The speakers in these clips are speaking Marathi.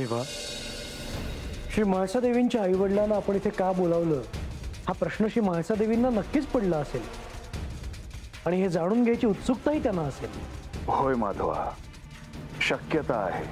देवा, श्री म्हाळसादेवींच्या आईवडिलांना आपण इथे का बोलावलं हा प्रश्न श्री म्हाळसादेवींना नक्कीच पडला असेल आणि हे जाणून घ्यायची उत्सुकताही त्यांना असेल. होय माधवा, शक्यता आहे.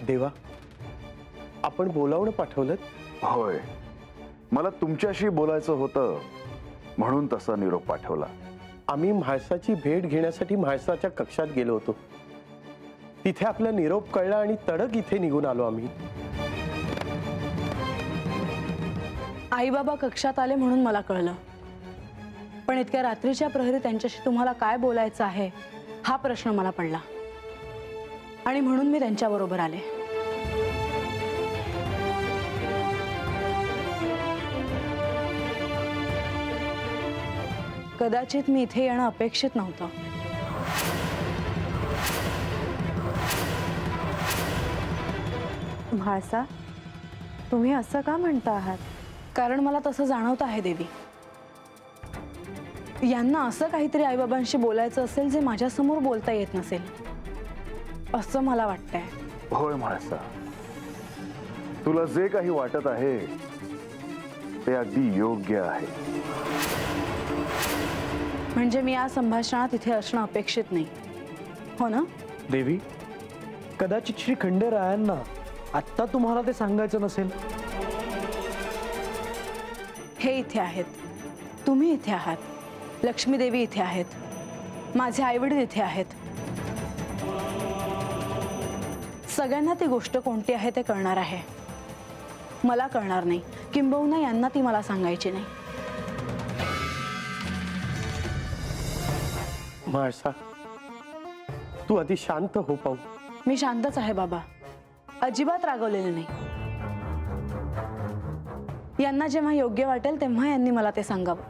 देवा, आपण बोलावणं पाठवलं? होय, मला तुमच्याशी बोलायचं होतं म्हणून तसा निरोप पाठवला. आम्ही म्हाळसाची भेट घेण्यासाठी म्हाळसाच्या कक्षात गेलो होतो. तिथे आपला निरोप कळला आणि तडक इथे निघून आलो आम्ही. आई बाबा कक्षात आले म्हणून मला कळलं, पण इतक्या रात्रीच्या प्रहरी त्यांच्याशी तुम्हाला काय बोलायचं आहे हा प्रश्न मला पडला आणि म्हणून मी त्यांच्याबरोबर आले. कदाचित मी इथे येणं अपेक्षित नव्हतं. म्हाळसा, तुम्ही असं का म्हणता आहात? कारण मला तसं जाणवत आहे देवी. यांना असं काहीतरी आईबाबांशी बोलायचं असेल जे माझ्यासमोर बोलता येत नसेल असं मला वाटतंय. होय म्हाळसा, तुला जे काही वाटत आहे ते अगदी योग्य आहे. म्हणजे मी या संभाषणात इथे असणं अपेक्षित नाही, हो ना? देवी, कदाचित श्री खंडेरायांना आत्ता तुम्हाला ते सांगायचं नसेल. हे इथे आहेत, तुम्ही इथे आहात, लक्ष्मी देवी इथे आहेत, माझे आईवडील इथे आहेत. सगळ्यांना ती गोष्ट कोणती आहे ते कळणार आहे. मला कळणार नाही, किंबहुना यांना ती मला सांगायची नाही. म्हाळसा, तू आधी शांत हो पाहू. मी शांतच आहे बाबा, अजिबात रागवलेले नाही. यांना जेव्हा योग्य वाटेल तेव्हा यांनी मला ते सांगावं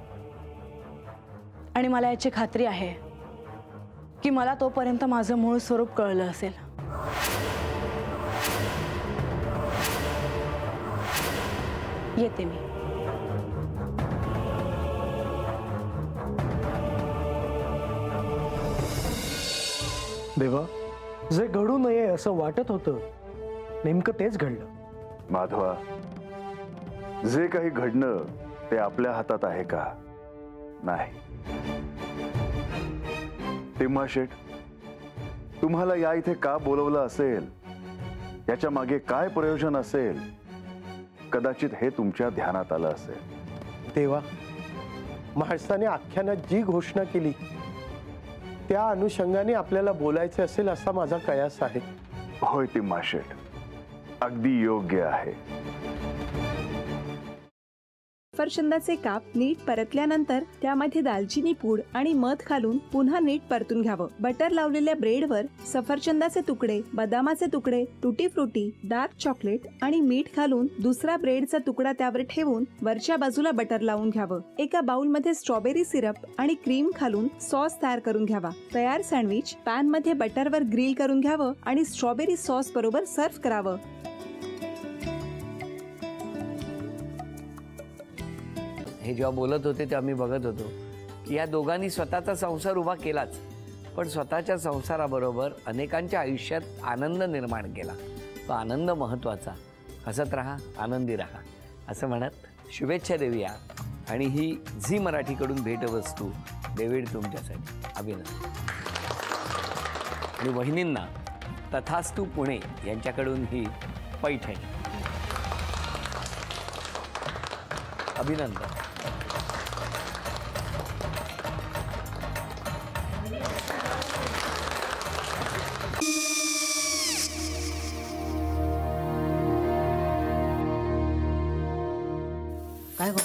आणि मला याची खात्री आहे की मला तोपर्यंत माझं मूळ स्वरूप कळलं असेल. येते मी. देवा, जे घडू नये असं वाटत होतं नेमकं तेच घडलं. माधवा, जे काही घडणं ते आपल्या हातात आहे का? नाही. तिम्मा शेठ, तुम्हाला या इथे का बोलवलं असेल, याच्या मागे काय प्रयोजन असेल, कदाचित हे तुमच्या ध्यानात आलं असेल. देवा, म्हाळसाने आख्यानात जी घोषणा केली त्या अनुषंगाने आपल्याला बोलायचे असेल असा माझा कयास आहे. होय तिम्मा शेठ, अगदी योग्य आहे. सफरचंदाचे काप नीट परतल्यानंतर त्यामध्ये दालचिनी पूड आणि मध घालून पुन्हा नीट परतून घ्यावं. बटर लावलेल्या ब्रेडवर सफरचंदाचे तुकडे, बदामाचे तुकडे, टुटी फ्रुटी, डार्क चॉकलेट आणि मीठ घालून दुसरा ब्रेडचा तुकडा त्यावर ठेवून वरच्या बाजूला बटर लावून घ्यावं. एका बाउलमध्ये स्ट्रॉबेरी सिरप आणि क्रीम घालून सॉस तयार करून घ्यावा. तयार सँडविच पॅन मध्ये बटरवर ग्रिल करून घ्यावं आणि स्ट्रॉबेरी सॉस बरोबर सर्व्ह करावं. हे जेव्हा बोलत होते तेव्हा मी बघत होतो की या दोघांनी स्वतःचा संसार उभा केलाच, पण स्वतःच्या संसाराबरोबर अनेकांच्या आयुष्यात आनंद निर्माण केला. तो आनंद महत्त्वाचा. हसत राहा, आनंदी राहा असं म्हणत शुभेच्छा देऊया. आणि ही झी मराठीकडून भेटवस्तू डेव्हिड तुमच्यासाठी. अभिनंदन. आणि वहिनींना तथास्तू पुणे यांच्याकडून ही पैठणी. अभिनंदन. काय गो?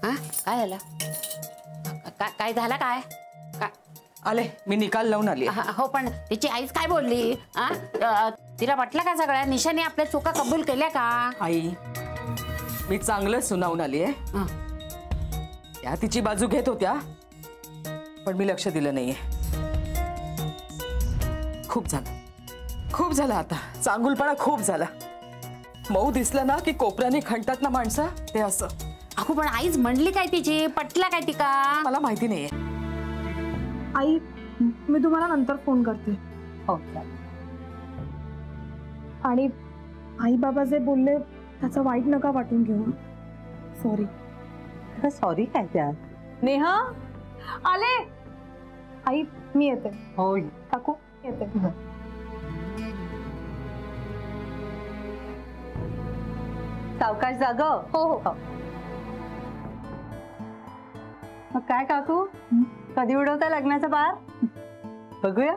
हा, काय झालं? काय झालं? काय आले, मी निकाल लावून आली. हो, पण तिची आईच काय बोलली? तिला वाटलं का सगळ्या निशाने आपल्या चुका कबूल केल्या का? आई, मी चांगलं सुनावून आली आहे. त्या तिची बाजू घेत होत्या, पण मी लक्ष दिलं नाहीये. खूप झालं आता. चांगुलपणा खूप झाला. मऊ दिसलं ना की कोपऱ्याने खणतात ना माणसं, ते असं. अगो पण आईच म्हणली काय तिची, पटला काय तिका? मला माहिती नाहीये. आई, मी तुम्हाला नंतर फोन करते. हो. आणि आई बाबा जे बोलले त्याचं वाईट नका वाटून घेऊ. सॉरी. सॉरी काय त्या? नेहा आले. आई मी येते. होय. काकू येते. सावकाश जाग. हो हो. मग काय काकू, कधी उडवता लग्नाचा बार? बघूया.